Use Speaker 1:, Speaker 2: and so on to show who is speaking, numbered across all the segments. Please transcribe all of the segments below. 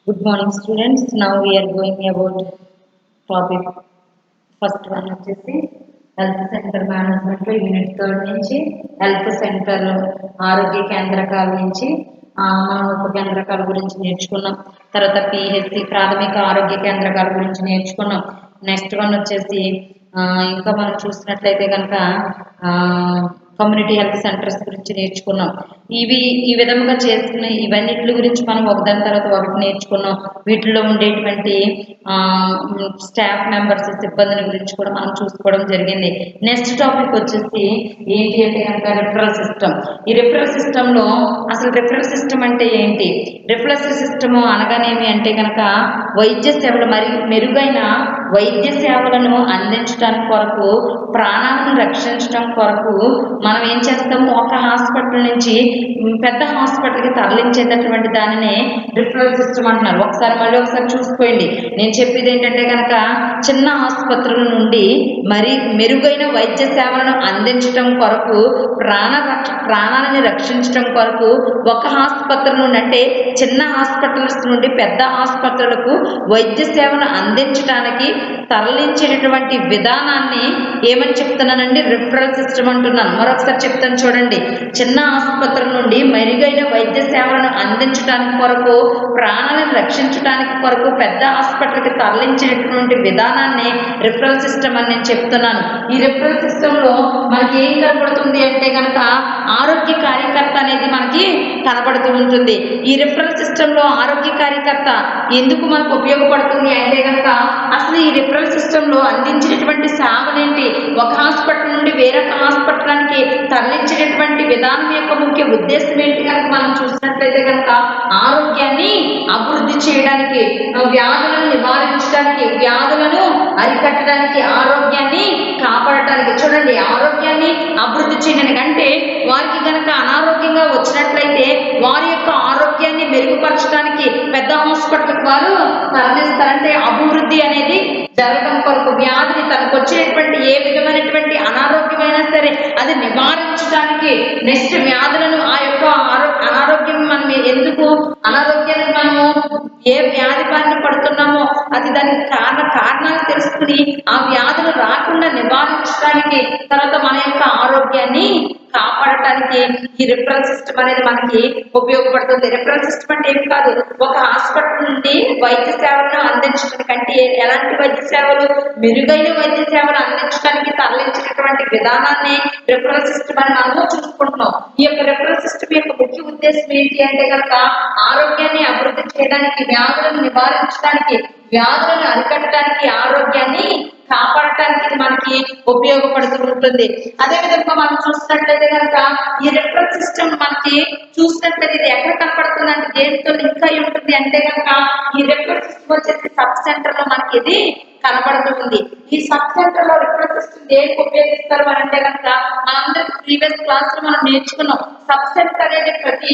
Speaker 1: Good morning, students. Now we are going about topic first one వచ్చేసి health centre management లో unit 3 నుంచి health centre ఆరోగ్య కేంద్రకాల నుంచి మనం ఉప కేంద్రకాల గురించి నేర్చుకున్నాం. తర్వాత పిహెచ్సి ప్రాథమిక ఆరోగ్య కేంద్రకాల గురించి నేర్చుకున్నాం. నెక్స్ట్ వన్ వచ్చేసి ఇంకా మనం చూసినట్లయితే కనుక కమ్యూనిటీ హెల్త్ సెంటర్స్ గురించి నేర్చుకున్నాం. ఈ విధంగా చేసుకున్న ఇవన్నిటి గురించి మనం ఒకదాని తర్వాత ఒకటి నేర్చుకున్నాం. వీటిలో ఉండేటువంటి స్టాఫ్ మెంబర్స్ సిబ్బందిని గురించి కూడా మనం చూసుకోవడం జరిగింది. నెక్స్ట్ టాపిక్ వచ్చేసి ఏంటి అంటే కనుక రిఫరల్ సిస్టమ్. ఈ రిఫరల్ సిస్టంలో అసలు రిఫరల్ సిస్టమ్ అంటే ఏంటి, రిఫరల్ సిస్టమ్ అనగానేమి అంటే కనుక వైద్య సేవలు మెరుగైన వైద్య సేవలను అందించడానికి కొరకు, ప్రాణాలను రక్షించడం కొరకు మనం ఏం చేస్తాము, ఒక హాస్పిటల్ నుంచి పెద్ద హాస్పిటల్కి తరలించేటటువంటి దానిని రిఫరల్ సిస్టమ్ అంటున్నారు. మళ్ళీ ఒకసారి చూసుకోండి. నేను చెప్పేది ఏంటంటే కనుక చిన్న ఆసుపత్రుల నుండి మెరుగైన వైద్య సేవలను అందించడం కొరకు, ప్రాణాలని రక్షించడం కొరకు ఒక ఆసుపత్రి నుండి అంటే చిన్న హాస్పిటల్స్ నుండి పెద్ద ఆసుపత్రులకు వైద్య సేవను అందించడానికి తరలించేటటువంటి విధానాన్ని ఏమని చెప్తున్నానండి, రిఫరల్ సిస్టమ్ అంటున్నాను. మరొకసారి చెప్తాను చూడండి. చిన్న ఆసుపత్రి నుండి మెరుగైన వైద్య సేవలను అందించడానికి కొరకు, ప్రాణాలను రక్షించడానికి కొరకు పెద్ద హాస్పిటల్కి తరలించేటటువంటి విధానాన్ని రిఫరల్ సిస్టమ్ అని నేను చెప్తున్నాను. ఈ రిఫరల్ సిస్టంలో మనకి ఏం కనబడుతుంది అంటే కనుక ఆరోగ్య కార్యకర్త అనేది మనకి కనబడుతూ ఉంటుంది. ఈ రిఫరల్ సిస్టంలో ఆరోగ్య కార్యకర్త ఎందుకు మనకు ఉపయోగపడుతుంది అంటే కనుక అసలు ఈ రిఫరల్ సిస్టంలో అందించేటటువంటి సేవలేంటి, ఒక హాస్పిటల్ నుండి వేరొక హాస్పిటల్కి తరలించేటటువంటి విధానం యొక్క ముఖ్య ఉద్దేశం ఏంటి కనుక మనం చూసినట్లయితే కనుక ఆరోగ్యాన్ని అభివృద్ధి చేయడానికి, వ్యాధులను నివారించడానికి, వ్యాధులను అరికట్టడానికి, ఆరోగ్యాన్ని కాపాడటానికి. చూడండి, ఆరోగ్యాన్ని అభివృద్ధి చేయడానికి అంటే వారికి కనుక అనారోగ్యంగా వచ్చినట్లయితే వారి యొక్క ఆరోగ్యాన్ని మెరుగుపరచడానికి పెద్ద హాస్పిటల్కి వారు తరలిస్తారంటే అభివృద్ధి అనేది జరగడం కొరకు, వ్యాధిని తనకు వచ్చేటువంటి ఏ విధమైనటువంటి అనారోగ్యమైనా సరే అది నివారించడానికి, నెక్స్ట్ వ్యాధులను ఆ యొక్క అనారోగ్యం మనం ఎందుకు అనారోగ్యాన్ని మనము ఏ వ్యాధి బారిన పడుతున్నామో అది దానికి కారణాలు తెలుసుకుని ఆ వ్యాధులు రాకుండా నివారించడానికి, తర్వాత మన యొక్క ఆరోగ్యాన్ని కాపాడటానికి ఈ రిఫరల్ సిస్టమ్ అనేది మనకి ఉపయోగపడుతుంది. రిఫరల్ సిస్టమ్ అంటే ఏం కాదు, ఒక హాస్పిటల్ నుండి వైద్య సేవలను అందించడానికి అంటే ఎలాంటి వైద్య సేవలు, మెరుగైన వైద్య సేవలు అందించడానికి తరలించినటువంటి విధానాన్ని రిఫరల్ సిస్టమ్ అని మనము చూసుకుంటున్నాం. ఈ యొక్క రిఫరల్ సిస్టమ్ యొక్క ముఖ్య ఉద్దేశం ఏంటి అంటే కనుక ఆరోగ్యాన్ని అభివృద్ధి చేయడానికి, వ్యాధులను నివారించడానికి, వ్యాధులను అరికట్టడానికి, ఆరోగ్యాన్ని కాపాడటానికి ఇది మనకి ఉపయోగపడుతూ ఉంటుంది. అదేవిధంగా మనం చూసినట్లయితే కనుక ఈ రిఫరల్ సిస్టమ్ మనకి చూసినట్లయితే ఇది ఎక్కడ కనపడుతుంది అంటే దేనితో లింక్ అయి ఉంటుంది అంటే కనుక ఈ రిఫరల్ సిస్టమ్ వచ్చేసి సబ్ సెంటర్ లో మనకి ఇది కనబడుతుంది. ఈ సబ్ సెంటర్ లో రిఫరల్ సిస్టమ్ దేనికి ఉపయోగిస్తారు అని అంటే కనుక మనందరికి ప్రీవియస్ క్లాస్ లో మనం నేర్చుకున్నాం. సబ్ సెంటర్ అనేది ప్రతి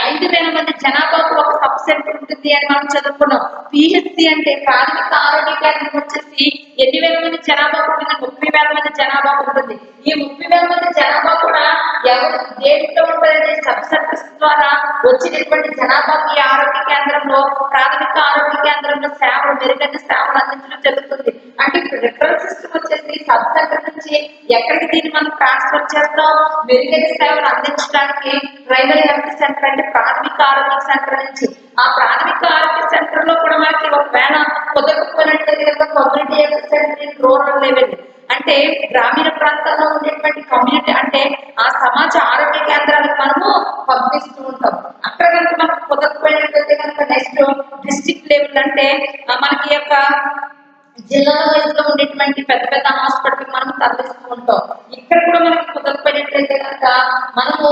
Speaker 1: 5,000 మంది జనాభాకు ఒక సబ్ సెంటర్ ఉంటుంది అని మనం చదువుకున్నాం. పిహెచ్సి అంటే ప్రాథమిక ఆరోగ్య కేంద్రం వచ్చేసి ఎన్ని వేల మంది జనాభా ఉంటుంది, 30,000 మంది జనాభా ఉంటుంది. ఈ 30,000 మంది జనాభా కూడా ఎవరు దేంట్లో ఉంటారంటే సబ్ సెంటర్స్ ద్వారా వచ్చినటువంటి జనాభాకి ఆరోగ్య కేంద్రంలో, ప్రాథమిక ఆరోగ్య కేంద్రంలో సేవలు, మెరుగైన సేవలు అందించడం జరుగుతుంది. అంటే రిఫరల్ సిస్టమ్ వచ్చేసి సబ్ సెంటర్ నుంచి ఎక్కడికి దీన్ని మనం ట్రాన్స్ఫర్ చేస్తాం, మెరుగైన సేవలు అందించడానికి ప్రైమరీ హెల్త్ సెంటర్ అంటే ప్రాథమిక ఆరోగ్య సెంటర్ నుంచి, ఆ ప్రాథమిక ఆరోగ్య సెంటర్ లో కూడా మనకి ఒకవేళ కుదరకపోయినట్లయితే community health centre rural level అంటే గ్రామీణ ప్రాంతాల్లో ఉండేటువంటి కమ్యూనిటీ అంటే ఆ సమాజ ఆరోగ్య కేంద్రాలకు మనము పంపిస్తూ ఉంటాం. అక్కడ కనుక మనకు కుదరకపోయినట్లయితే కనుక నెక్స్ట్ డిస్ట్రిక్ట్ లెవెల్ అంటే మనకి యొక్క జిల్లాల వయసులో ఉండేటువంటి పెద్ద పెద్ద హాస్పిటల్ మనం తరలిస్తూ ఉంటాం. ఇక్కడ కూడా మనకి కుదరపోయినట్లయితే కనుక మనము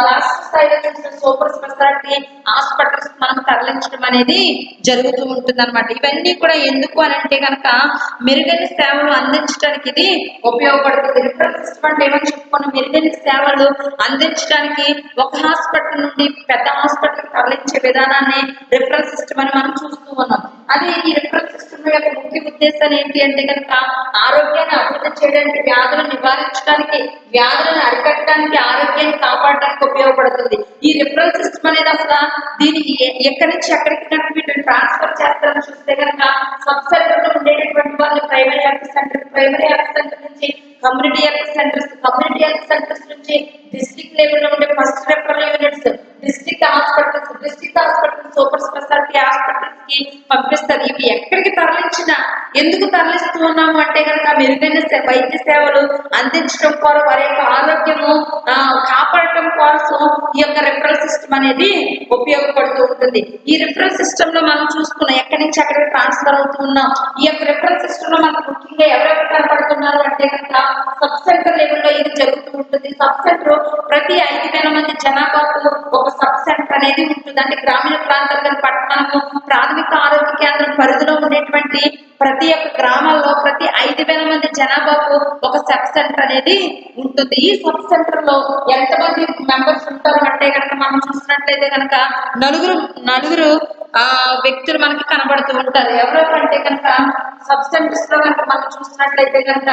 Speaker 1: రాష్ట్ర స్థాయిలో చూసిన సూపర్ స్పెషాలిటీ హాస్పిటల్స్ మనం తరలించడం అనేది జరుగుతూ ఉంటుంది అనమాట. ఇవన్నీ కూడా ఎందుకు అని అంటే కనుక మెరుగైన సేవలు అందించడానికి ఇది ఉపయోగపడుతుంది. రిఫరల్ సిస్టమ్ అంటే ఏమని చెప్పుకున్నాం, మెరుగైన సేవలు అందించడానికి ఒక హాస్పిటల్ నుండి పెద్ద హాస్పిటల్ తరలించే విధానాన్ని రిఫరల్ సిస్టమ్ అని మనం చూస్తూ ఉన్నాం. అది ఈ రిఫరల్ సిస్టమ్ యొక్క ముఖ్య ఉద్దేశం ఏంటి అంటే కనుక ఆరోగ్యాన్ని అభివృద్ధి చేయడానికి, వ్యాధులను నివారించడానికి, వ్యాధులను అరికట్టడానికి, ఆరోగ్యాన్ని కాపాడడానికి ఉపయోగపడుతుంది. ఈ రిఫరల్ సిస్టమ్ అనేది అసలు దీన్ని ఎక్కడి నుంచి ఎక్కడికి కనుక వీటిని ట్రాన్స్ఫర్ చేస్తారని చూస్తే కనుక సబ్ సెంటర్ లో ఉండేటటువంటి వాళ్ళు ప్రైమరీ హెల్త్ సెంటర్ నుంచి కమ్యూనిటీ హెల్త్ సెంటర్స్ నుంచి డిస్ట్రిక్ట్ లెవెల్లో ఉండే first referral units, district hospitals, super speciality hospitals కి పంపిస్తారు. ఇవి ఎక్కడికి తరలించినా ఎందుకు తరలిస్తూ ఉన్నాము అంటే కనుక మెరుగైన వైద్య సేవలు అందించడం కోసం, వారి యొక్క ఆరోగ్యము కాపాడటం కోసం ఈ యొక్క రిఫరల్ సిస్టమ్ అనేది ఉపయోగపడుతూ ఉంటుంది. ఈ రిఫరల్ సిస్టమ్ లో మనం చూసుకున్నాం ఎక్కడి నుంచి అక్కడికి ట్రాన్స్ఫర్ అవుతూ ఉన్నాం. ఈ యొక్క రిఫరల్ సిస్టమ్ లో మనకు ముఖ్యంగా ఎవరెవరు కనపడుతున్నారు అంటే కనుక సబ్ సెంటర్ లెవెల్లో ఇది జరుగుతూ ఉంటుంది. సబ్ సెంటర్ ప్రతి 5,000 మంది జనాభాకు ఒక సబ్ సెంటర్ అనేది ఉంటుంది. అంటే గ్రామీణ ప్రాంతాల్లో పట్టణము ప్రాథమిక ఆరోగ్య కేంద్రం పరిధిలో ఉండేటువంటి ప్రతి ఒక్క గ్రామాల్లో ప్రతి 5,000 మంది జనాభాకు ఒక సబ్ సెంటర్ అనేది ఉంటుంది. ఈ సబ్ సెంటర్ లో ఎంతమంది మెంబర్స్ ఉంటారు అంటే కనుక మనం చూసినట్లయితే కనుక నలుగురు వ్యక్తులు మనకి కనబడుతూ ఉంటారు. ఎవరెవరు అంటే కనుక సబ్ సెంటర్స్ లో కనుక మనం చూసినట్లయితే కనుక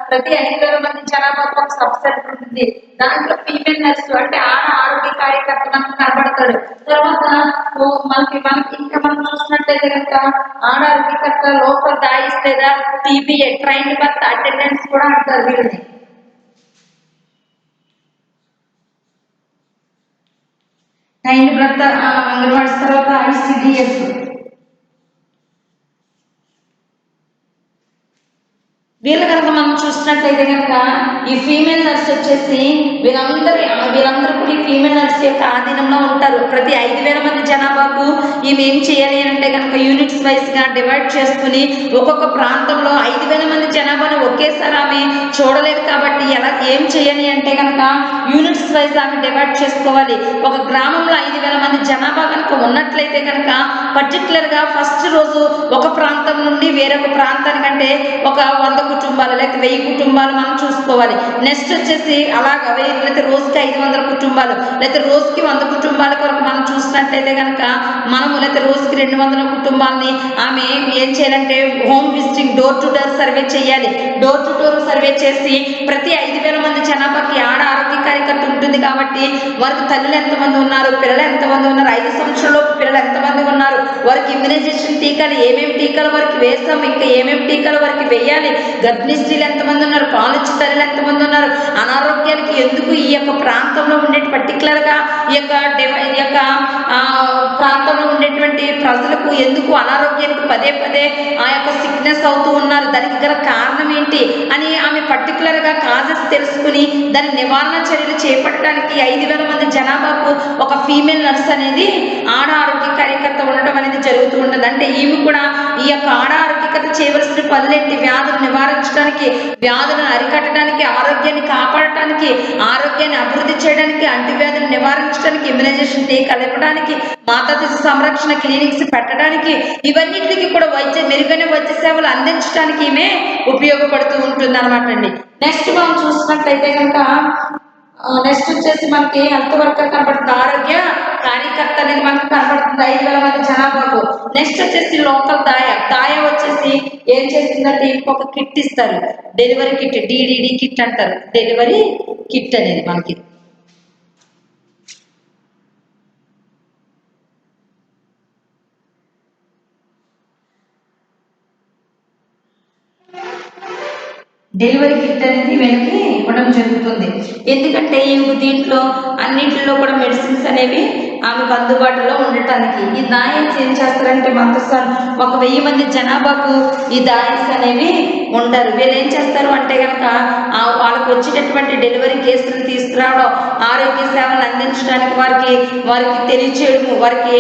Speaker 1: ప్రతి 5,000 మంది జనాభాకు ఒక సబ్ సెంటర్ ఉంటుంది. దాంట్లో ఫీమేల్ నర్సు అంటే ఆరోగ్య కార్యకర్త మనకు కనబడతాడు. తర్వాత మనకి ఇంకా మనం చూసినట్లయితే కనుక ఆరోగ్యకర్త, లోకల్ దాయిస్ లేదా టీబీఏ ట్రైన్డ్ బర్త్ అటెండెంట్స్ కూడా అంటారు వీళ్ళని. ట్రైన్డ్ బర్త్ అంగన్వాడీ, తర్వాత ఐసిడిఎస్. వీళ్ళు కనుక మనం చూసినట్లయితే కనుక ఈ ఫీమేల్ నర్స్ వచ్చేసి వీళ్ళందరూ కూడా ఈ ఫీమేల్ నర్స్ యొక్క ఆధీనంలో ఉంటారు. ప్రతి 5,000 మంది జనాభాకు ఇవి ఏం చేయాలి అంటే కనుక యూనిట్స్ వైజ్ గా డివైడ్ చేసుకుని ఒక్కొక్క ప్రాంతంలో 5,000 మంది జనాభాను ఒకేసారి ఆమె చూడలేదు కాబట్టి ఏం చేయాలి అంటే కనుక యూనిట్స్ వైజ్ ఆమె డివైడ్ చేసుకోవాలి. ఒక గ్రామంలో 5,000 మంది జనాభా కనుక ఉన్నట్లయితే కనుక పర్టికులర్ గా ఫస్ట్ రోజు ఒక ప్రాంతం నుండి వేరొక ప్రాంతానికంటే ఒక 100 కుటుంబాలు లేకపోతే 1000 కుటుంబాలు మనం చూసుకోవాలి. నెక్స్ట్ వచ్చేసి అలాగా లేకపోతే రోజుకి 500 కుటుంబాలు లేకపోతే రోజుకి 100 కుటుంబాల కొరకు మనం చూసినట్లయితే కనుక మనము లేకపోతే రోజుకి 200 కుటుంబాలని ఆమె ఏం చేయాలంటే home visiting, door to door survey చేయాలి. డోర్ టు డోర్ సర్వే చేసి ప్రతి 5,000 మంది జనాభాకి ఆరోగ్య కార్యకర్త ఉంటుంది కాబట్టి వారికి తల్లులు ఎంతమంది ఉన్నారు, పిల్లలు ఎంతమంది ఉన్నారు, 5 సంవత్సరాల పిల్లలు ఎంతమంది ఉన్నారు, వారికి ఇమ్యునైజేషన్ టీకాలు ఏమేమి టీకాలు వారికి వేస్తాం, ఇంకా ఏమేమి టీకాలు వారికి వేయాలి, గర్భిణీ స్త్రీలు ఎంతమంది ఉన్నారు, పాలిచ్చే తల్లులు ఎంతమంది ఉన్నారు, అనారోగ్యానికి ఎందుకు ఈ యొక్క ప్రాంతంలో ఉండే పర్టికులర్ గా ఈ యొక్క ప్రాంతంలో ఉండేటువంటి ప్రజలకు ఎందుకు అనారోగ్యానికి పదే పదే ఆ యొక్క సిక్నెస్ అవుతూ ఉన్నారు, దానికి గల కారణం ఏంటి అని ఆమె పర్టికులర్ గా కాజెస్ తెలుసుకుని దాని నివారణ చర్యలు చేపట్టడానికి 5,000 మంది జనాభాకు ఒక ఫీమేల్ నర్స్ అనేది ఆరోగ్య కార్యకర్త ఉండటం అనేది జరుగుతూ ఉంటుంది. అంటే ఈమె కూడా ఈ యొక్క ఆరోగ్యకర్త చేయవలసిన పనులేంటి, వ్యాధులు నివారించడానికి, వ్యాధులను అరికట్టడానికి, ఆరోగ్యాన్ని కాపాడటానికి, ఆరోగ్యాన్ని అభివృద్ధి చేయడానికి, అంటువ్యాధులు నివారించడానికి, ఇమ్యునైజేషన్ టీకాలు ఇవ్వడానికి, మాతా శిశు సంరక్షణ క్లినిక్స్ పెట్టడానికి, ఇవన్నిటికి కూడా మెరుగైన వైద్య సేవలు అందించడానికి ఈమె ఉపయోగపడుతూ ఉంటుంది అనమాట అండి. నెక్స్ట్ మనం చూసినట్లయితే కనుక నెక్స్ట్ వచ్చేసి మనకి హెల్త్ వర్కర్ కనబడుతుంది, ఆరోగ్య కార్యకర్త అనేది మనకు కనబడుతుంది 5,000 మంది జనాభాకు. నెక్స్ట్ వచ్చేసి లోకల్ దాయ వచ్చేసి ఏం చేస్తుందంటే ఇంకొక కిట్ ఇస్తారు, డెలివరీ కిట్, డిడిడి కిట్ అంటారు. డెలివరీ కిట్ అనేది మనకి డెలివరీ కిట్ అనేది వీళ్ళకి ఇవ్వడం జరుగుతుంది. ఎందుకంటే దీంట్లో అన్నింటిలో కూడా మెడిసిన్స్ అనేవి ఆమెకు అందుబాటులో ఉండటానికి. ఈ దాయన్స్ ఏం చేస్తారంటే మనతో 1,000 మంది జనాభాకు ఈ దాయన్స్ అనేవి ఉండరు. వీళ్ళు ఏం చేస్తారు అంటే కనుక వాళ్ళకు వచ్చేటటువంటి డెలివరీ కేసులను తీసుకురావడం, ఆరోగ్య సేవలు అందించడానికి వారికి తెలియచేయడము, వారికి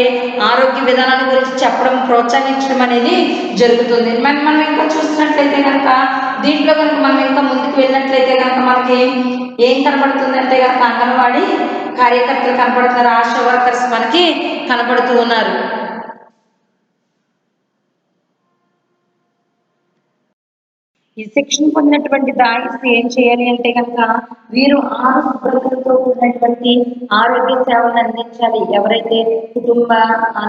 Speaker 1: ఆరోగ్య విధానాల గురించి చెప్పడం, ప్రోత్సహించడం అనేది జరుగుతుంది. మనం ఇంకా చూసినట్లయితే కనుక దీంట్లో కనుక మనం ఇంకా ముందుకు వెళ్ళినట్లయితే కనుక మనకి ఏం కనబడుతుంది అంటే కనుక అంగన్వాడీ కార్యకర్తలు కనబడుతున్నారు, ఆశా వర్కర్స్ మనకి కనబడుతూ ఉన్నారు. ఈ శిక్షణ పొందినటువంటి దాయిస్ ఏం చేయాలి అంటే కనుక వీరు 6 శుభ్రతలతో కూడినటువంటి ఆరోగ్య సేవలను అందించాలి. ఎవరైతే కుటుంబ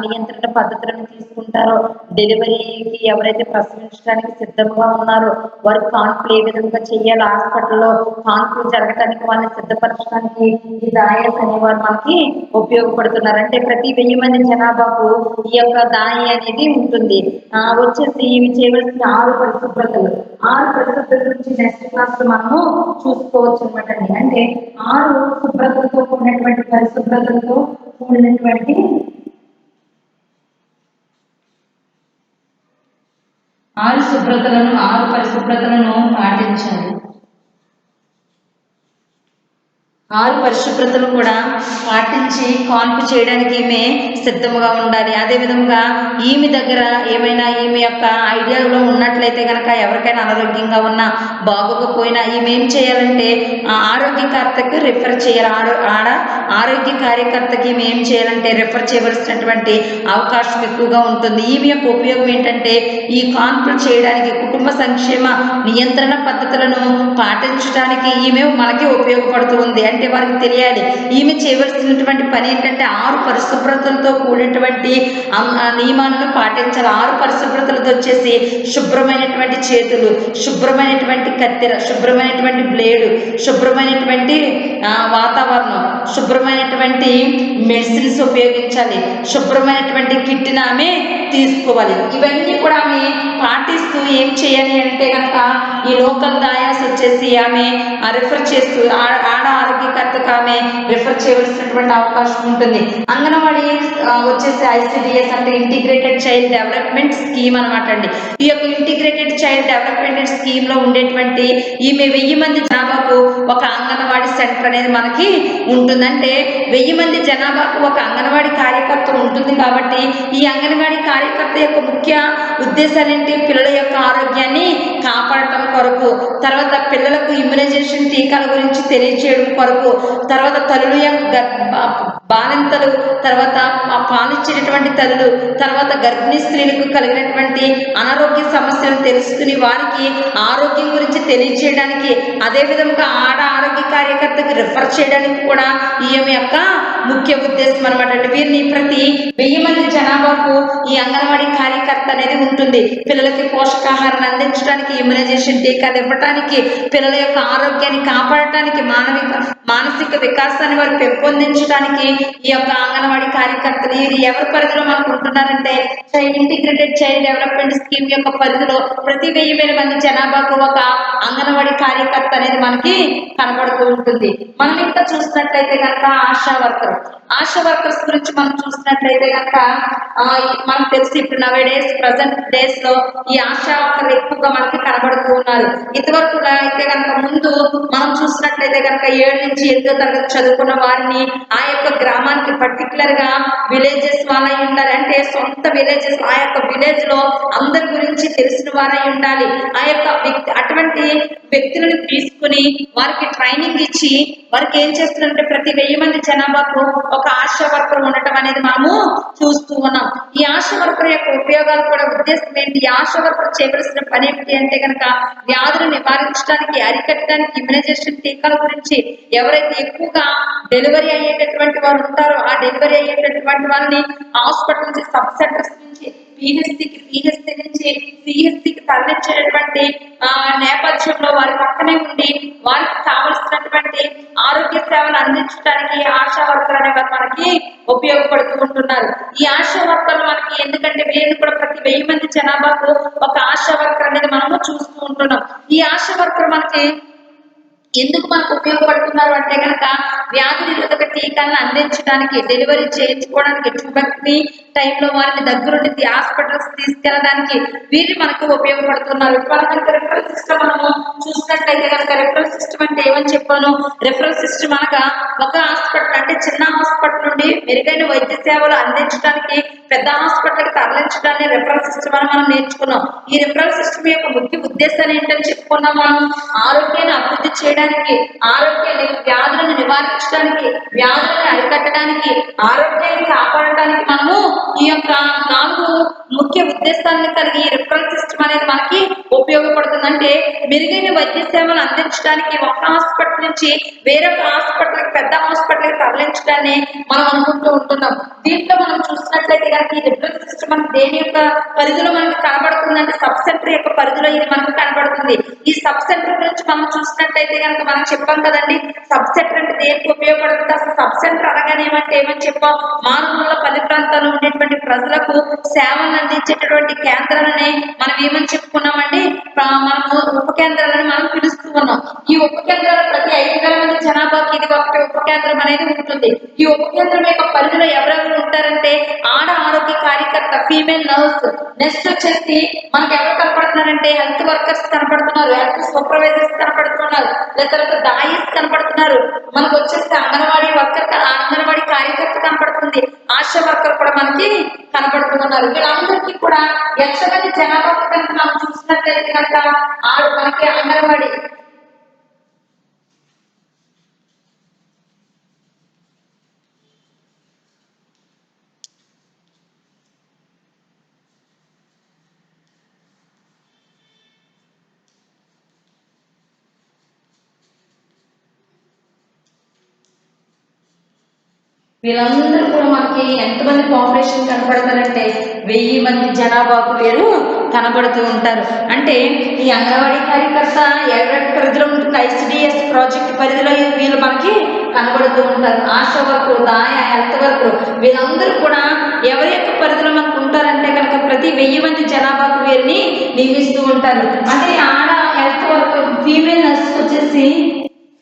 Speaker 1: నియంత్రణ పద్ధతులను తీసుకుంటారో, డెలివరీకి ఎవరైతే ప్రసవించడానికి సిద్ధంగా ఉన్నారో వారి కాన్పులు ఏ విధంగా చేయాలి, హాస్పిటల్లో కాన్పులు జరగడానికి వాళ్ళని సిద్ధపరచడానికి ఈ దాయస్ అనేవారు మనకి ఉపయోగపడుతున్నారు. అంటే ప్రతి 1000 మంది జనాభాకు ఈ యొక్క దాయి అనేది ఉంటుంది. వచ్చేసి ఇవి చేయవలసిన 6 పరిశుభ్రతలు. 6 పరిశుభ్రత నుంచి నెక్స్ట్ క్లాస్ మనము చూసుకోవచ్చు అనమాట అండి. అంటే 6 శుభ్రతలతో కూడినటువంటి పరిశుభ్రతలతో కూడినటువంటి 6 పరిశుభ్రతలను పాటించాలి. 6 పరిశుభ్రతలు కూడా పాటించి కాన్పు చేయడానికి ఈమె సిద్ధముగా ఉండాలి. అదేవిధంగా ఈమె దగ్గర ఏమైనా ఈమె యొక్క ఐడియాలో ఉన్నట్లయితే కనుక ఎవరికైనా అనారోగ్యంగా ఉన్నా బాగోకపోయినా ఈమె ఏం చేయాలంటే ఆరోగ్యకర్తకు రిఫర్ చేయాలి. ఆరోగ్య కార్యకర్తకి ఈమె ఏం చేయాలంటే రిఫర్ చేయవలసినటువంటి అవకాశం ఎక్కువగా ఉంటుంది. ఈమె యొక్క ఉపయోగం ఏంటంటే ఈ కాన్పులు చేయడానికి కుటుంబ సంక్షేమ నియంత్రణ పద్ధతులను పాటించడానికి ఈమె మనకి ఉపయోగపడుతూ ఉంది. అంటే వారికి తెలియాలి ఈమె చేయవలసినటువంటి పని ఏంటంటే 6 పరిశుభ్రతలతో కూడినటువంటి నియమాలను పాటించాలి. 6 పరిశుభ్రతలతో వచ్చేసి శుభ్రమైనటువంటి చేతులు, శుభ్రమైనటువంటి కత్తెర, శుభ్రమైనటువంటి బ్లేడు, శుభ్రమైనటువంటి వాతావరణం, శుభ్రమైనటువంటి మెడిసిన్స్ ఉపయోగించాలి, శుభ్రమైనటువంటి కిట్ని ఆమె తీసుకోవాలి. ఇవన్నీ కూడా ఆమె పాటిస్తూ ఏం చేయాలి అంటే కనుక ఈ లోకల్ దాయాస్ వచ్చేసి ఆమె రిఫర్ చేస్తూ ఆరోగ్యకర్తకు ఆమె రిఫర్ చేయవలసినటువంటి అవకాశం ఉంటుంది. అంగన్వాడీ వచ్చేసి ICDS అంటే ఇంటిగ్రేటెడ్ చైల్డ్ డెవలప్మెంట్ స్కీమ్ అనమాట అండి. ఈ యొక్క ఇంటిగ్రేటెడ్ చైల్డ్ డెవలప్మెంట్ స్కీమ్ లో ఉండేటువంటి ఈమె 1000 మంది జనాభాకు ఒక అంగన్వాడీ సెంటర్ అనేది మనకి ఉంటుందంటే 1000 మంది జనాభాకు ఒక అంగన్వాడీ కార్యకర్త ఉంటుంది. కాబట్టి ఈ అంగన్వాడీ కార్యకర్త యొక్క ముఖ్య ఉద్దేశాలు ఏంటి? పిల్లల యొక్క ఆరోగ్యాన్ని కాపాడటం కొరకు, తర్వాత పిల్లలకు ఇమ్యునైజేషన్ టీకాల గురించి తెలియచేయడం కొరకు, తర్వాత తల్లుల యొక్క బాలింతలు, తర్వాత పాలిచ్చేటటువంటి తల్లులు, తర్వాత గర్భిణీ స్త్రీలకు కలిగినటువంటి అనారోగ్య సమస్యలను తెలుసుకుని వారికి ఆరోగ్యం గురించి తెలియచేయడానికి, అదేవిధంగా ఆరోగ్య కార్యకర్తకు రిఫర్ చేయడానికి కూడా ఈమె యొక్క ముఖ్య ఉద్దేశం అనమాట. అంటే వీరిని ప్రతి 1000 మంది జనాభాకు ఈ అంగన్వాడీ కార్యకర్త అనేది ఉంటుంది. పిల్లలకి పోషకాహారాన్ని అందించడానికి, ఇమ్యునైజేషన్ టీకాలు ఇవ్వడానికి, పిల్లల యొక్క ఆరోగ్యాన్ని కాపాడటానికి, మానసిక వికాసాన్ని వారు పెంపొందించడానికి ఈ యొక్క అంగన్వాడీ కార్యకర్తలు ఎవరి పరిధిలో మనకు ఉంటున్నారంటే ఇంటిగ్రేటెడ్ చైల్డ్ డెవలప్మెంట్ స్కీమ్ యొక్క పరిధిలో ప్రతి 1000 మంది జనాభాకు ఒక అంగన్వాడీ కార్యకర్త అనేది మనకి కనబడుతూ ఉంటుంది. మనం ఇంకా చూసినట్లయితే కనుక ఆశా వర్కర్స్ గురించి మనం చూసినట్లయితే కనుక మనకు తెలిసి ఇప్పుడు ప్రజెంట్ డేస్ లో ఈ ఆశా వర్కర్లు ఎక్కువగా మనకి కనబడుతూ ఉన్నారు. ఇంతవరకు అయితే కనుక ముందు మనం చూసినట్లయితే కనుక 7 నుంచి 8వ తరగతి చదువుకున్న వారిని ఆ యొక్క గ్రామానికి పర్టికులర్ గా విలేజెస్ వాళ్ళై ఉండాలి. అంటే సొంత విలేజెస్, ఆ యొక్క విలేజ్ లో అందరి గురించి తెలిసిన వారై ఉండాలి. ఆ యొక్క అటువంటి వ్యక్తులను తీసుకుని వారికి ట్రైనింగ్ ఇచ్చి వారికి ఏం చేస్తున్నారంటే ప్రతి 1000 మంది జనాభాకు ఒక ఆశా వర్కర్ ఉండటం అనేది మనము చూస్తూ ఉన్నాం. ఈ ఆశా వర్కర్ యొక్క ఉపయోగాలు కూడా ఉద్దేశం ఏంటి? ఈ ఆశా వర్కర్ చేయవలసిన పని ఏంటి అంటే కనుక వ్యాధులు నివారించడానికి, అరికట్టడానికి, ఇమ్యునైజేషన్ టీకాల గురించి, ఎవరైతే ఎక్కువగా డెలివరీ అయ్యేటటువంటి వారు ఉంటారో ఆ డెలివరీ అయ్యేటటువంటి వాళ్ళని హాస్పిటల్ నుంచి, సబ్ సెంటర్స్ నుంచి PHC నుంచి CHCకి తరలించేటటువంటి నేపథ్యంలో వారి పక్కనే ఉండి వారికి కావలసినటువంటి ఆరోగ్య సేవలు అందించడానికి ఆశా వర్కర్ అనేవారు మనకి ఉపయోగపడుతూ ఉంటున్నారు. ఈ ఆశా వర్కర్లు మనకి ఎందుకంటే వీరిని కూడా ప్రతి 1000 మంది జనాభాకు ఒక ఆశా వర్కర్ అనేది మనము చూస్తూ ఉంటున్నాం. ఈ ఆశా వర్కర్ మనకి ఎందుకు మనకు ఉపయోగపడుతున్నారు అంటే కనుక వ్యాధి నిరోధక టీకాలను అందించడానికి, డెలివరీ చేయించుకోవడానికి, ట్యూబెక్టమీ టైంలో వారిని దగ్గరుండి హాస్పిటల్స్ తీసుకెళ్ళడానికి వీళ్ళు మనకు ఉపయోగపడుతున్నారు. ఇప్పుడు కనుక రిఫరల్ సిస్టమ్ మనము చూసినట్లయితే కనుక రిఫరల్ సిస్టమ్ అంటే ఏమని చెప్పాను? రిఫరల్ సిస్టమ్ అనగా ఒక హాస్పిటల్ అంటే చిన్న హాస్పిటల్ నుండి మెరుగైన వైద్య సేవలు అందించడానికి పెద్ద హాస్పిటల్కి తరలించడాన్ని రిఫరల్ సిస్టమ్ అని మనం నేర్చుకున్నాం. ఈ రిఫరల్ సిస్టమ్ యొక్క ముఖ్య ఉద్దేశాలు ఏంటని చెప్పుకున్నాం మనం? ఆరోగ్యాన్ని అభివృద్ధి చేయడానికి, వ్యాధులను నివారించడానికి, వ్యాధులను అరికట్టడానికి, ఆరోగ్యాన్ని కాపాడటానికి మనము ఈ యొక్క 4 ముఖ్య ఉద్దేశాలను కలిగి రిఫరల్ సిస్టమ్ అనేది మనకి ఉపయోగపడుతుంది. అంటే మెరుగైన వైద్య సేవలు అందించడానికి ఒక హాస్పిటల్ నుంచి వేరొక హాస్పిటల్, పెద్ద హాస్పిటల్ తరలించడాన్ని మనం అనుకుంటూ ఉంటున్నాం. దీంట్లో మనం చూసినట్లయితే కనుక ఈ రిఫరల్ సిస్టమ్ మనకి దేని యొక్క పరిధిలో మనకి కనబడుతుంది అంటే సబ్ సెంటర్ యొక్క పరిధిలో ఇది మనకు కనబడుతుంది. ఈ సబ్ సెంటర్ గురించి మనం చూసినట్లయితే కనుక మనం చెప్పాం కదండి, సబ్ సెంటర్ అంటే దేనికి ఉపయోగపడుతుంది. అసలు సబ్ సెంటర్ అనగానే ఏమని చెప్పాం, మారుమూల పల్లె ప్రాంతాల్లో ఉండేటువంటి ప్రజలకు సేవలను అందించేటటువంటి కేంద్రాలని మనం ఏమని చెప్పుకున్నామండి, మనము ఉప కేంద్రాలని మనం పిలుస్తూ ఉన్నాం. ఈ ఉప కేంద్రాలు ప్రతి 5,000 మంది జనాభాకి ఇది ఒకటి ఉప కేంద్రం అనేది ఉంటుంది. ఈ ఉప కేంద్రం యొక్క పరిధిలో ఎవరెవరు ఉంటారంటే ఆడ ఆరోగ్య కార్యకర్త, ఫీమేల్ నర్స్, నెక్స్ట్ వచ్చేసి మనకు ఎవరు కనపడుతున్నారంటే హెల్త్ వర్కర్స్ కనపడుతున్నారు, హెల్త్ సూపర్వైజర్స్ కనపడుతున్నారు, తర్వాత దాయిస్ కనపడుతున్నారు, మనకు వచ్చేసి అంగన్వాడీ వర్కర్, అంగన్వాడీ కార్యకర్త కనపడుతుంది, ఆశా వర్కర్ కూడా మనకి కనపడుతున్నారు. వీళ్ళందరికీ కూడా ఎంతమంది జనాభా కనుక మనం చూసినట్లయితే కనుక మనకి అంగన్వాడీ వీళ్ళందరూ కూడా మనకి ఎంతమంది పాపులేషన్ కనపడతారంటే 1000 మంది జనాభాకు వీరు కనబడుతూ ఉంటారు. అంటే ఈ అంగన్వాడీ కార్యకర్త ఎవరి పరిధిలో ఉంటుంది, ఐసిడిఎస్ ప్రాజెక్ట్ పరిధిలో వీళ్ళు మనకి కనబడుతూ ఉంటారు. ఆశా వర్కర్, దాయా, హెల్త్ వర్కర్, వీళ్ళందరూ కూడా ఎవరి యొక్క పరిధిలో మనకు ఉంటారంటే కనుక ప్రతి 1000 మంది జనాభాకు వీరిని నియమిస్తూ ఉంటారు. అంటే ఆడ హెల్త్ వర్కర్, ఫీమేల్ నర్స్ వచ్చేసి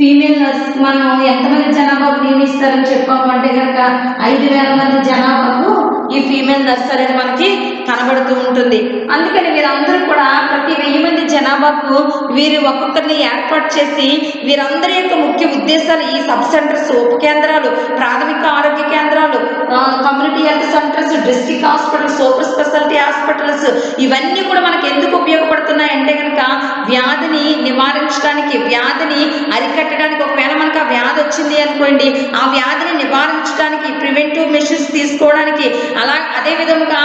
Speaker 1: ఫీమేల్ నర్స్ మనం ఎంతమంది జనాభాకు నియమిస్తారని చెప్పాము అంటే కనుక 5,000 మంది జనాభాకు ఈ ఫీమేల్ నర్స్ అనేది మనకి కనబడుతూ ఉంటుంది. అందుకని వీరందరూ కూడా ప్రతి 1000 మంది జనాభాకు వీరు ఒక్కొక్కరిని ఏర్పాటు చేసి వీరందరి యొక్క ముఖ్య ఉద్దేశాలు ఈ సబ్ సెంటర్స్, ఉప కేంద్రాలు, ప్రాథమిక ఆరోగ్య కేంద్రాలు, community health centres, district hospitals, super speciality hospitals, ఇవన్నీ కూడా మనకి ఎందుకు ఉపయోగపడుతున్నాయి అంటే కనుక వ్యాధిని నివారించడానికి, వ్యాధిని అరికట్టడానికి, ఒకవేళ మనకు ఆ వ్యాధి వచ్చింది అనుకోండి, ఆ వ్యాధిని నివారించడానికి ప్రివెంటివ్ మెషర్స్ తీసుకోవడానికి, అదే విధముగా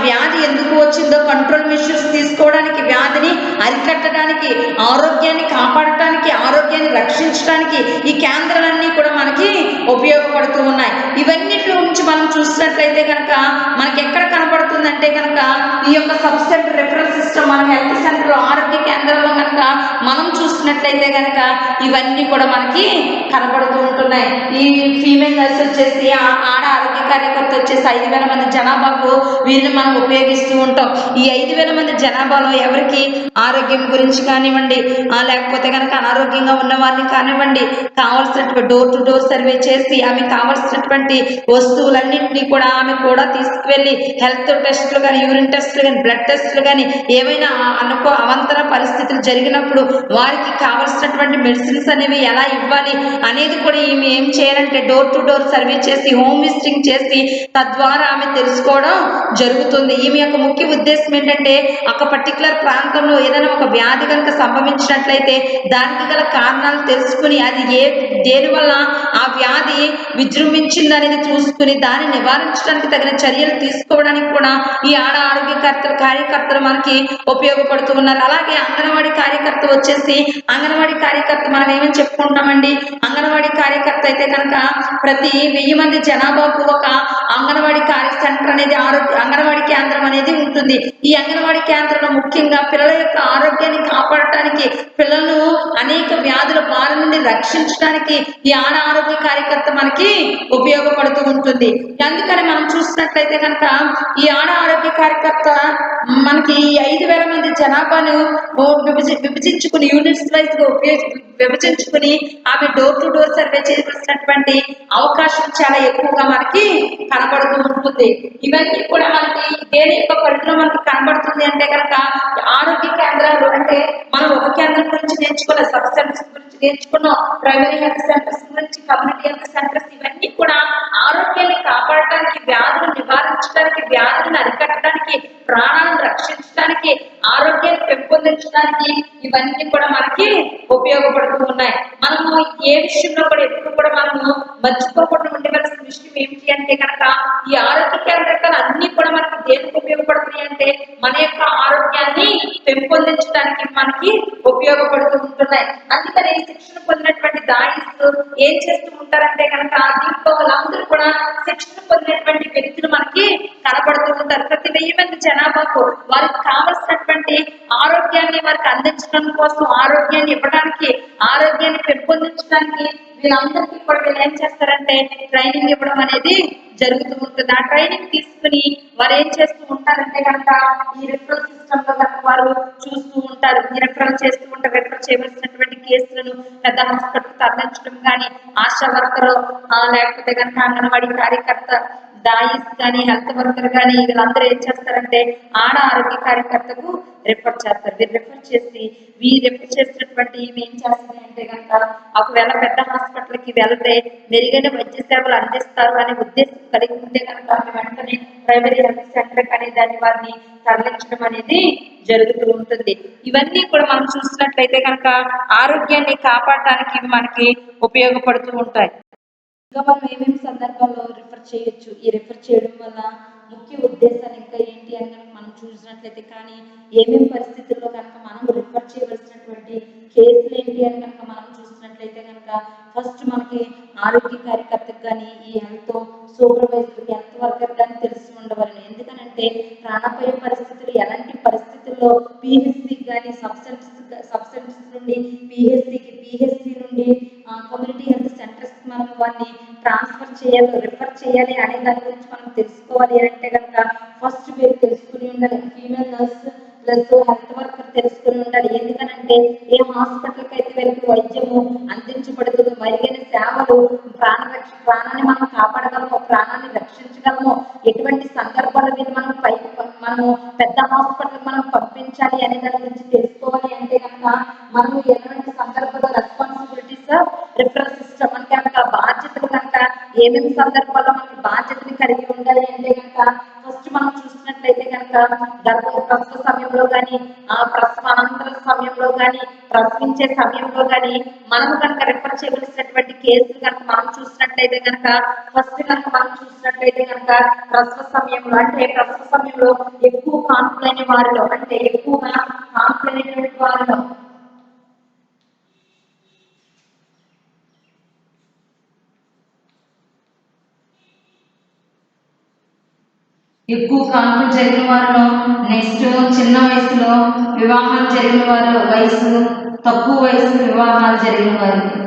Speaker 1: వ్యాధి ఎందుకు వచ్చిందో కంట్రోల్ మెషర్స్ తీసుకోవడానికి, వ్యాధిని అరికట్టడానికి, ఆరోగ్యాన్ని కాపాడటానికి, ఆరోగ్యాన్ని రక్షించడానికి ఈ కేంద్రాలన్నీ కూడా మనకి ఉపయోగపడుతూ ఉన్నాయి. ఇవన్నిటి నుంచి మనం చూసినట్లయితే కనుక మనకి ఎక్కడ కనపడుతుందంటే కనుక ఈ యొక్క సబ్ సెంటర్ రిఫరల్ సిస్టమ్, మన హెల్త్ సెంటర్, ఆరోగ్య కేంద్రంలో కనుక మనం చూసినట్లయితే కనుక ఇవన్నీ కూడా మనకి కనపడుతూ ఉంటున్నాయి. ఈ ఫీమేల్ నర్స్ వచ్చేసి ఆడ ఆరోగ్య కార్యకర్త వచ్చేసి 5,000 మంది జనాభాకు వీరిని మనం ఉపయోగిస్తూ ఉంటాం. ఈ 5,000 మంది జనాభాలో ఎవరికి ఆరోగ్యం గురించి కానివ్వండి, లేకపోతే కనుక అనారోగ్యంగా ఉన్న వారిని కానివ్వండి, కావాల్సినటువంటి డోర్ టు డోర్ సర్వే చేసి ఆమె కావాల్సినటువంటి వస్తువులన్నింటినీ కూడా ఆమె కూడా తీసుకువెళ్ళి హెల్త్ టెస్టులు కానీ, యూరిన్ టెస్టులు కానీ, బ్లడ్ టెస్టులు కానీ, ఏమైనా అవంతర పరిస్థితులు జరిగినప్పుడు వారికి కావాల్సినటువంటి మెడిసిన్స్ అనేవి ఎలా ఇవ్వాలి అనేది కూడా ఈమె ఏం చేయాలంటే డోర్ టు డోర్ సర్వే చేసి, హోమ్ విజిటింగ్ చేసి తద్వారా ఆమె తెలుసుకోవడం జరుగుతుంది. ఈమె యొక్క ముఖ్య ఉద్దేశం ఏంటంటే ఒక పర్టికులర్ ప్రాంతంలో ఏదైనా ఒక వ్యాధి కనుక సంభవించినట్లయితే దానికి గల కారణాలు తెలుసుకుని అది దేనివల్ల ఆ వ్యాధి విజృంభించింది అనేది చూసుకుని దాన్ని నివారించడానికి తగిన చర్యలు తీసుకోవడానికి కూడా ఈ ఆడ ఆరోగ్య కార్యకర్తలు మనకి ఉపయోగపడుతూ ఉన్నారు. అలాగే అంగన్వాడీ కార్యకర్త వచ్చేసి, అంగన్వాడీ కార్యకర్త మనం ఏమని చెప్పుకుంటున్నామండి, అంగన్వాడీ కార్యకర్త అయితే కనుక ప్రతి 1000 మంది జనాభాకు ఒక అంగన్వాడీ సెంటర్ అనేది, అంగన్వాడీ కేంద్రం అనేది ఉంటుంది. ఈ అంగన్వాడీ కేంద్రంలో ముఖ్యంగా పిల్లల యొక్క ఆరోగ్యాన్ని కాపాడటానికి, పిల్లలను అనేక వ్యాధుల బారి నుండి రక్షించడానికి ఈ ఆడ ఆరోగ్య కార్యకర్త మనకి ఉపయోగపడుతూ ఉంటుంది. అందుకని మనం చూసినట్లయితే కనుక ఈ ఆడ ఆరోగ్య కార్యకర్త మనకి 5,000 మంది జనాభాను విభజించుకుని యూనిట్స్ వైజ్ గా విభజించుకుని ఆమె డోర్ టు డోర్ సర్వే చేయవలసినటువంటి అవకాశం చాలా ఎక్కువగా మనకి కనబడుతూ ఉంటుంది. ఇవన్నీ కూడా మనకి దేని యొక్క పరిధిలో మనకి కనబడుతుంది అంటే కనుక ఆరోగ్య కేంద్రాలు, అంటే మనం ఒక కేంద్రం గురించి నేర్చుకున్న సబ్ సెంటర్స్ గురించి నేర్చుకున్నాం, ప్రైమరీ హెల్త్ సెంటర్స్ గురించి, కమ్యూనిటీ హెల్త్ సెంటర్స్, ఇవన్నీ కూడా ఆరోగ్యాన్ని కాపాడటానికి, వ్యాధులను నివారించడానికి, వ్యాధులను అరికట్టడానికి, ప్రాణాలను రక్షించడానికి, ఆరోగ్యాన్ని పెంపొందించడానికి ఇవన్నీ కూడా మనకి ఉపయోగపడుతూ ఉన్నాయి. మనము ఏ విషయంలో కూడా ఎప్పుడు కూడా మనము మర్చిపోకుండా ఉండవలసిన విషయం ఏమిటి అంటే కనుక ఈ ఆరోగ్య కేంద్ర దేనికి ఉపయోగపడుతున్నాయి అంటే మన యొక్క ఆరోగ్యాన్ని పెంపొందించడానికి మనకి ఉపయోగపడుతూ ఉంటున్నాయి. అందుకని శిక్షణ పొందినటువంటి దాయిస్ ఏం చేస్తూ ఉంటారంటే కనుక దీంట్లో వాళ్ళందరూ కూడా శిక్షణ పొందినటువంటి వ్యక్తులు మనకి కనబడుతూ ఉంటారు. ప్రతి 1000 మంది జనాభాకు వారికి కావలసినటువంటి ఆరోగ్యాన్ని వారికి అందించడం కోసం, ఆరోగ్యాన్ని ఇవ్వడానికి, ఆరోగ్యాన్ని పెంపొందించడానికి వీళ్ళందరికీ కూడా వీళ్ళు ఏం చేస్తారంటే ట్రైనింగ్ ఇవ్వడం అనేది జరుగుతూ ఉంటుంది. ఆ ట్రైనింగ్ తీసుకుని వారు ఏం చేస్తూ ఉంటారంటే కనుక ఈ రిఫరల్ సిస్టమ్ లో కనుక వారు చూస్తూ ఉంటారు. ఈ రిఫరల్ చేస్తూ ఉంటారు. రిఫర్ చేయవలసినటువంటి కేసులను పెద్ద హాస్పిటల్ తరలించడం కానీ, ఆశా వర్కర్ లేకపోతే కనుక అంగన్వాడీ కార్యకర్త, దాయిస్ కానీ, హెల్త్ వర్కర్ కానీ వీళ్ళందరూ ఏం చేస్తారంటే ఆడ ఆరోగ్య కార్యకర్తకు రిఫర్ చేస్తారు. వీరు రిఫర్ చేసినటువంటి ఏం చేస్తుంది అంటే కనుక ఒకవేళ పెద్ద హాస్పిటల్కి వెళ్తే మెరుగైన వైద్య సేవలు అందిస్తారు అనే ఉద్దేశం కలిగి ఉంటే కనుక వెంటనే ప్రైమరీ హెల్త్ సెంటర్ అనే దాన్ని వారిని తరలించడం అనేది జరుగుతూ ఉంటుంది. ఇవన్నీ కూడా మనం చూసినట్లయితే కనుక ఆరోగ్యాన్ని కాపాడటానికి మనకి ఉపయోగపడుతూ ఉంటాయి. ఇంకా మనం ఏమేమి సందర్భాల్లో రిఫర్ చేయొచ్చు, ఈ రిఫర్ చేయడం వల్ల ముఖ్య ఉద్దేశాలు ఇంకా ఏంటి అని కనుక మనం చూసినట్లయితే, కానీ ఏమేమి పరిస్థితుల్లో కనుక మనం రిఫర్ చేయవలసినటువంటి కేసులు ఏంటి అని కనుక మనం చూసినట్లయితే కనుక ఫస్ట్ మనకి ఆరోగ్య కార్యకర్తకు కానీ, ఈ హెల్త్ సూపర్వైజర్, హెల్త్ వర్కర్ కానీ తెలిసి ఉండవాలని. ఎందుకనంటే ప్రాణాపాయ పరిస్థితులు ఎలాంటి పరిస్థితుల్లో పిహెచ్సికి కానీ సబ్సెంటర్స్ నుండి పిహెచ్సి నుండి కమ్యూనిటీ హెల్త్ సెంటర్స్ మనం వారిని ట్రాన్స్ఫర్ చేయాలి, రిఫర్ చేయాలి అనే దాని గురించి మనం తెలుసుకోవాలి అంటే కనుక ఫస్ట్ మీరు తెలుసుకుని ఉండాలి. Female nurse plus health worker తెలుసుకుని ఉండాలి. ఎందుకనంటే ఏ హాస్పిటల్కి అయితే వీళ్ళకి వైద్యము అందించబడుతుందో, మరిగైన సేవలు, ప్రాణాన్ని మనం కాపాడగలము, ప్రాణాన్ని రక్షించగలము, ఎటువంటి సందర్భాలు వీళ్ళు మనము పెద్ద హాస్పిటల్ మనం పంపించాలి అనే దాని గురించి తెలుసుకోవాలి అంటే కనుక మనం ఎటువంటి సందర్భంలో రెస్పాన్సిబిలిటీస్ రిఫరల్ సిస్టమ్ అంటే కనుక బాధ్యతలు కనుక ఏమేమి సందర్భాల్లో మనకి బాధ్యతని కలిగి ఉండాలి అంటే కనుక ఫస్ట్ మనం చూసినట్లయితే కనుక ప్రసవ సమయంలో కానీ, ప్రసవానంతర సమయంలో కానీ, ప్రసవించే సమయంలో కానీ మనము కనుక రిఫర్ చేయవలసినటువంటి కేసులు కనుక మనం చూసినట్లయితే కనుక ఫస్ట్ కనుక మనం చూసినట్లయితే కనుక ప్రసవ సమయంలో ఎక్కువ కాన్పులైన వారిలో అంటే ఎక్కువగా కాన్పులైనటువంటి వారిలో ఎక్కువ కాన్పులు జరిగిన వారిలో, నెక్స్ట్ చిన్న వయసులో వివాహాలు జరిగిన వారిలో, తక్కువ వయసు వివాహాలు జరిగిన వారికి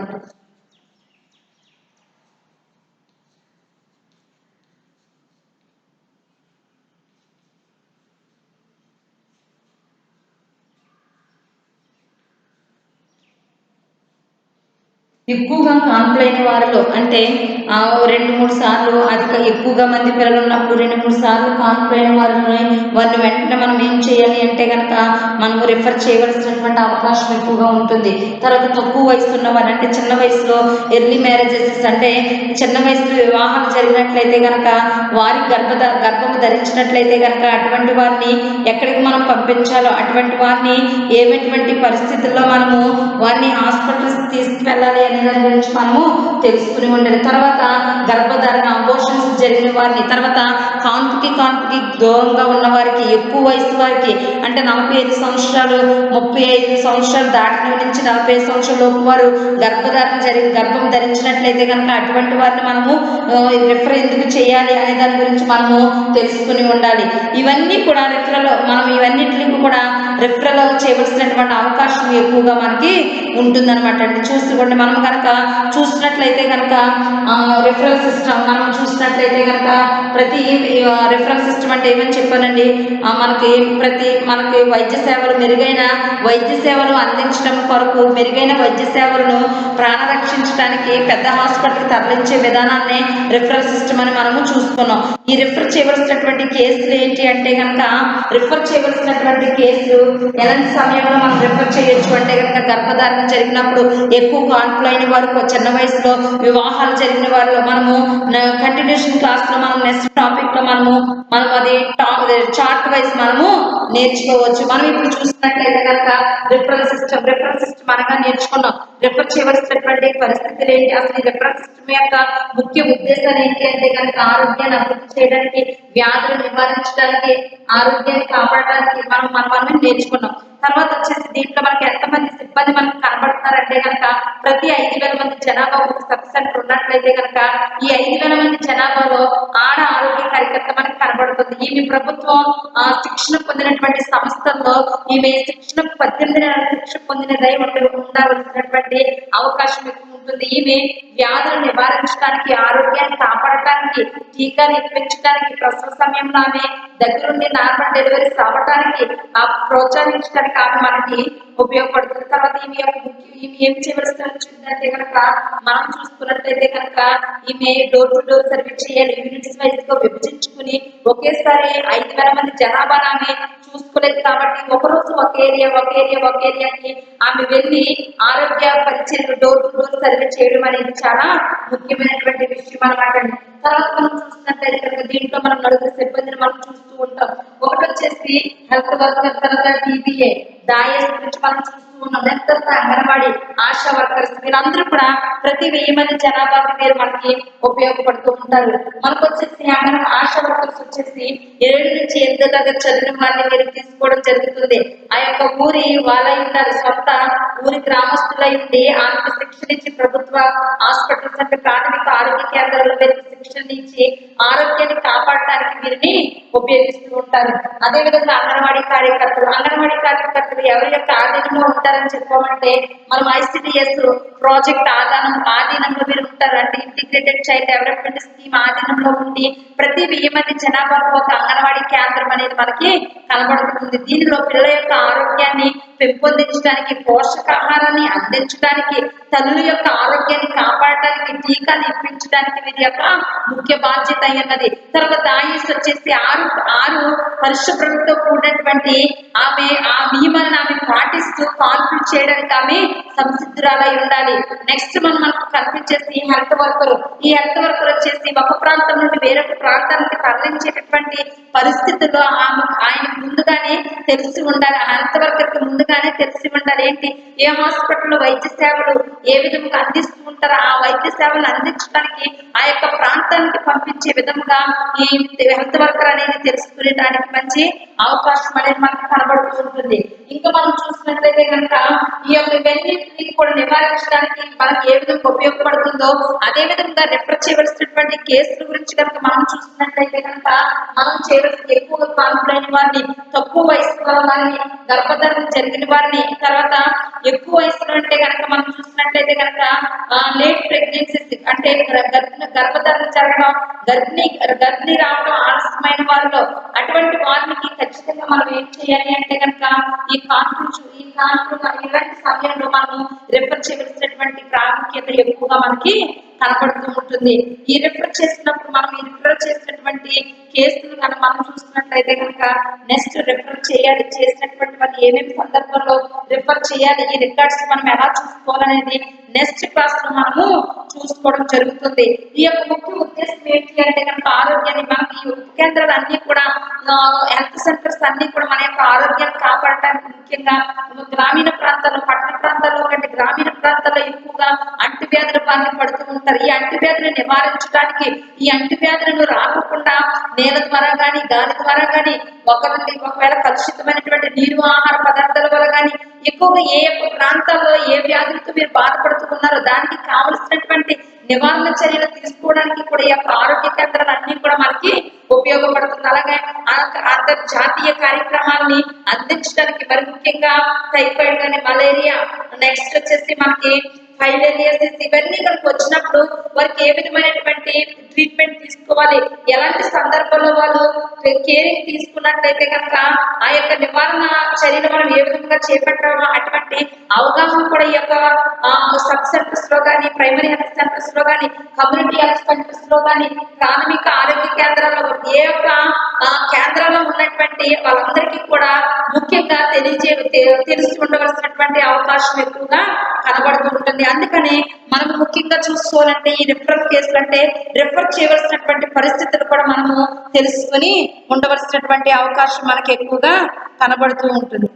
Speaker 1: ఎక్కువగా కాన్పులైన వారిలో అంటే 2-3 సార్లు ఎక్కువగా మంది పిల్లలు ఉన్నప్పుడు 2-3 సార్లు కాన్పులైన వారిని వెంటనే మనం ఏం చేయాలి అంటే కనుక మనము రిఫర్ చేయవలసినటువంటి అవకాశం ఎక్కువగా ఉంటుంది. తర్వాత తక్కువ వయసు ఉన్న వారు అంటే చిన్న వయసులో ఎర్లీ మ్యారేజెస్ అంటే చిన్న వయసులో వివాహాలు జరిగినట్లయితే కనుక వారి గర్భము ధరించినట్లయితే కనుక అటువంటి వారిని ఎక్కడికి మనం పంపించాలో అటువంటి వారిని ఏటువంటి పరిస్థితుల్లో మనము వారిని హాస్పిటల్స్ తీసుకువెళ్ళాలి అనే దాని గురించి మనము తెలుసుకుని ఉండాలి. తర్వాత గర్భధారణ అబోర్షన్స్ జరిగిన వారిని, తర్వాత కాన్పుకి దూరంగా ఉన్న వారికి, ఎక్కువ వయసు వారికి అంటే 45 సంవత్సరాలు 35 సంవత్సరాలు దాటిన నుంచి 45 సంవత్సరాల లోపు వారు గర్భం ధరించినట్లయితే కనుక అటువంటి వారిని మనము రిఫర్ ఎందుకు చేయాలి అనే దాని గురించి మనము తెలుసుకుని ఉండాలి. ఇవన్నీ కూడా మనం ఇవన్నిటిని కూడా రిఫరల్ చేయవలసినటువంటి అవకాశం ఎక్కువగా మనకి ఉంటుందన్నమాట అండి. చూసుకోండి, మనం కనుక చూసినట్లయితే కనుక రిఫరల్ సిస్టమ్ మనం చూసినట్లయితే కనుక ప్రతి రిఫరల్ సిస్టమ్ అంటే ఏమని చెప్పానండి, మనకి వైద్య సేవలు, మెరుగైన వైద్య సేవలు అందించడం కొరకు, మెరుగైన వైద్య సేవలను ప్రాణ రక్షించడానికి పెద్ద హాస్పిటల్కి తరలించే విధానాన్ని రిఫరల్ సిస్టమ్ అని మనము చూసుకున్నాం. ఈ రిఫర్ చేయవలసినటువంటి కేసులు ఏంటి అంటే కనుక రిఫర్ చేయవలసినటువంటి కేసులు ఎలాంటి సమయంలో మనం రిఫర్ చేయొచ్చు అంటే కనుక గర్భధారణ జరిగినప్పుడు, ఎక్కువ కాన్పులైన వారు, చిన్న వయసులో వివాహాలు జరిగిన వారిలో మనము కంటిన్యూషన్ క్లాస్లో మనం నెక్స్ట్ టాపిక్లో మనము అది చార్ట్ పాత్ వైస్ మనము నేర్చుకోవచ్చు. మనం ఇప్పుడు చూసినట్లయితే కనుక రిఫరల్ సిస్టమ్ అనగా నేర్చుకున్నాం. రిఫర్ చేయవలసినటువంటి పరిస్థితులు ఏంటి, అసలు ఈ రిఫరల్ సిస్టమ్ యొక్క ముఖ్య ఉద్దేశాలు ఏంటి అంటే కనుక ఆరోగ్యాన్ని అభివృద్ధి చేయడానికి, వ్యాధులు నివారించడానికి, ఆరోగ్యాన్ని కాపాడడానికి మనం నేర్చుకున్నాం. తర్వాత వచ్చేసి దీంట్లో మనకి ఎంతమంది సిబ్బంది మనకు కనబడుతున్నారంటే కనుక ప్రతి 5,000 మంది జనాభా ఒక సబ్ సెంటర్ ఉన్నట్లయితే కనుక ఈ 5,000 మంది జనాభాలో ఆడ ఆరోగ్య కార్యకర్త మనకు కనబడుతుంది. ఈమె ప్రభుత్వం శిక్షణ పొందినటువంటి సంస్థల్లో ఈమె 18 నెలల శిక్షణ పొందినదై ఉండవలసినటువంటి అవకాశం ఎక్కువ ఉంటుంది. ఈమె వ్యాధులు నివారించడానికి, ఆరోగ్యాన్ని కాపాడటానికి, టీకాలు ఇప్పించడానికి, ప్రసవ సమయంలో ఆమె దగ్గరుండి నార్మల్ డెలివరీస్ అవ్వడానికి ప్రోత్సహించడానికి ఆమె మనకి ఉపయోగపడుతుంది. తర్వాత ఈమె ఏం చేయవలసి వచ్చిందంటే కనుక మనం చూసుకున్నట్లయితే కనుక ఈమె డోర్ టు డోర్ సర్వీస్ చేయాలి. యూనిట్స్ వైజ్ గా విభజించుకుని ఒకేసారి 5,000 మంది జనాభాను ఆమె చూసుకోలేదు కాబట్టి ఒకరోజు ఒక ఏరియాకి ఆమె వెళ్ళి ఆరోగ్య పరిచయం డోర్ టు డోర్ సర్వే చేయడం అనేది చాలా ముఖ్యమైనటువంటి విషయం అన్నమాట. తర్వాత మనం చూసినట్లయితే కనుక దీంట్లో మనం నలుగురు సిబ్బందిని మనం చూస్తూ ఉంటాం. ఒకటి వచ్చేసి హెల్త్ వర్కర్, తర్వాత టీబీఏ, దాయస్ గురించి మనం చూస్తూ ఉన్నాం. తర్వాత అంగన్వాడీ, ఆశా వర్కర్స్, వీళ్ళందరూ కూడా ప్రతి 1000 మంది జనాభాకి మీరు మనకి ఉపయోగపడుతూ ఉంటారు. మనకు వచ్చేసి ఆశా వర్కర్స్ వచ్చేసి 7 నుంచి 8 తరగతి చదివిన వారిని మీరు తీసుకోవడం జరుగుతుంది. ఆ యొక్క ఊరి వాళ్ళై ఉంటారు, సొంత ఊరి గ్రామస్తులై ఉండి ఆమెకు శిక్షణ ఇచ్చి ప్రభుత్వ హాస్పిటల్స్ అంటే ప్రాథమిక ఆరోగ్య కేంద్రాల్లో వీరికి శిక్షణ ఇచ్చి ఆరోగ్యాన్ని కాపాడటానికి వీరిని ఉపయోగిస్తూ ఉంటారు. అదేవిధంగా అంగన్వాడీ కార్యకర్తలు ఎవరి యొక్క ఆధీనంలో ఉంటారని చెప్పామంటే మనం ICDS ప్రాజెక్ట్ ఆధీనంలో మీరు ఉంటారు. అంటే ఇంటిగ్రేటెడ్ చైల్డ్ డెవలప్మెంట్ స్కీమ్ ఆధీనంలో ఉండి ప్రతి 1000 మంది జనాభాకు ఒక అంగన్వాడీ కేంద్రం అనేది మనకి కనబడుతుంది. దీనిలో పిల్లల యొక్క ఆరోగ్యాన్ని పెంపొందించడానికి, పోషకాహారాన్ని అందించడానికి, తల్లుల యొక్క ఆరోగ్యాన్ని కాపాడటానికి, టీకాలు ఇప్పించడానికి వీరి యొక్క ముఖ్య బాధ్యత అయినది. తర్వాత ఆయుష్ వచ్చేసి ఆరు పరిశుభ్రతతో కూడినటువంటి ఆమె ఆ నియమాలను ఆమె పాటిస్తూ కాల్పులు చేయడానికి ఆమె సంసిద్ధురాలై ఉండాలి. నెక్స్ట్ మనకు కనిపించేసి హెల్త్ వర్కర్. ఈ హెల్త్ వర్కర్ వచ్చేసి ఒక ప్రాంతం నుండి వేరొక ప్రాంతానికి తరలించేటటువంటి పరిస్థితుల్లో ఆయన ముందుగానే తెలిసి ఉండాలి. హెల్త్ వర్కర్ కి ముందుగానే తెలిసి ఉండాలి ఏంటి, ఏ హాస్పిటల్లో వైద్య సేవలు ఏ విధంగా అందిస్తూ ఉంటారో ఆ వైద్య సేవలు అందించడానికి ఆ యొక్క ప్రాంతానికి పంపించే విధంగా ఈ హెల్త్ వర్కర్ అనేది తెలుసుకునేటానికి మంచి అవకాశం అనేది మనకు కనబడుతూ ఉంటుంది. ఇంకా మనం చూసినట్లయితే కనుక ఈ యొక్క ఇవన్నిటిని కూడా నివారించడానికి మనకి ఏ విధంగా ఉపయోగపడుతుందో అదే విధంగా రిఫర్ చేయవలసినటువంటి కేసుల గురించి కనుక మనం చూసినట్లయితే కనుక మనం చేయవలసిన ఎక్కువగా కాన్పులైన వారిని, తక్కువ వయసులో వారిని, గర్భధారణ జరిగిన వారిని, తర్వాత ఎక్కువ వయసులో అంటే కనుక మనం చూసినట్లయితే కనుక లేట్ ప్రెగ్నెన్సీస్ అంటే గర్భధారణ జరగడం, గర్భిణీ రావడం ఆలస్యమైన వారిలో అటువంటి వారికి ఖచ్చితంగా మనం ఏం చేయాలి అంటే కనుక ఈ కాన్పులు ఇలాంటి సమయంలో మనం రిఫర్ చేయవలసినటువంటి ప్రాముఖ్యత ఎక్కువగా మనకి కనబడుతూ ఉంటుంది. ఈ రిఫర్ చేసినప్పుడు మనం ఈ రిఫర్ చేసినటువంటి కేసులు కనుక మనం చూసినట్లయితే కనుక నెక్స్ట్ రిఫర్ చేసినటువంటి వాళ్ళు ఏమేమి సందర్భంలో రిఫర్ చేయాలి, ఈ రికార్డ్స్ మనం ఎలా చూసుకోవాలనేది నెక్స్ట్ క్లాస్ లో మనము చూసుకోవడం జరుగుతుంది. ఈ యొక్క ముఖ్య ఉద్దేశం ఏంటి అంటే కనుక ఆరోగ్యాన్ని మనకి ఉప కేంద్రాలు అన్ని కూడా హెల్త్ సెంటర్స్ అన్ని కూడా మన యొక్క ఆరోగ్యాన్ని కాపాడటానికి ముఖ్యంగా గ్రామీణ ప్రాంతాల్లో, పట్టణ ప్రాంతాల్లో కంటే గ్రామీణ ప్రాంతాల్లో ఎక్కువగా అంటువ్యాధుల బారిన పడుతూ ఉంటారు. ఈ అంటువ్యాధులను నివారించడానికి, ఈ అంటువ్యాధులను రాకుండా నేల ద్వారా కానీ గాలి ద్వారా కానీ ఒకవేళ కలుషితమైనటువంటి నీరు, ఆహార పదార్థాల వల్ల కానీ ఎక్కువగా ఏ యొక్క ప్రాంతాల్లో ఏ వ్యాధులతో మీరు బాధపడుతున్నారో దానికి కావలసినటువంటి నివారణ చర్యలు తీసుకోవడానికి కూడా ఈ యొక్క ఆరోగ్య కేంద్రాలు అన్ని కూడా మనకి ఉపయోగపడుతుంది. అలాగే అంతర్జాతీయ కార్యక్రమాలని అందించడానికి మరి ముఖ్యంగా టైఫాయిడ్ కానీ, మలేరియా, నెక్స్ట్ వచ్చేసి మనకి ఫైలేరియాసిస్ ఇవన్నీ కనుక వచ్చినప్పుడు వారికి ఏ విధమైనటువంటి ట్రీట్మెంట్ తీసుకోవాలి, ఎలాంటి సందర్భంలో వాళ్ళు కేరింగ్ తీసుకున్నట్లయితే కనుక ఆ యొక్క నివారణ చర్యలు మనం ఏ విధంగా చేపట్టాలో అటువంటి అవగాహన కూడా ఈ యొక్క సబ్ సెంటర్స్ లో కానీ, ప్రైమరీ హెల్త్ సెంటర్స్ లో కానీ, కమ్యూనిటీ హెల్త్ సెంటర్స్ లో కానీ, ప్రాథమిక ఆరోగ్య కేంద్రాల్లో ఏ యొక్క కేంద్రాల్లో ఉన్నటువంటి వాళ్ళందరికీ కూడా ముఖ్యంగా తెలిసి ఉండవలసినటువంటి అవకాశం ఎక్కువగా కనబడుతూ ఉంటుంది. అందుకని మనం ముఖ్యంగా
Speaker 2: చూసుకోవాలంటే ఈ రిఫరల్ కేసులు అంటే రిఫర్ చేయవలసినటువంటి పరిస్థితులు కూడా మనము తెలుసుకొని ఉండవలసినటువంటి అవకాశం మనకి ఎక్కువగా కనబడుతూ ఉంటుంది.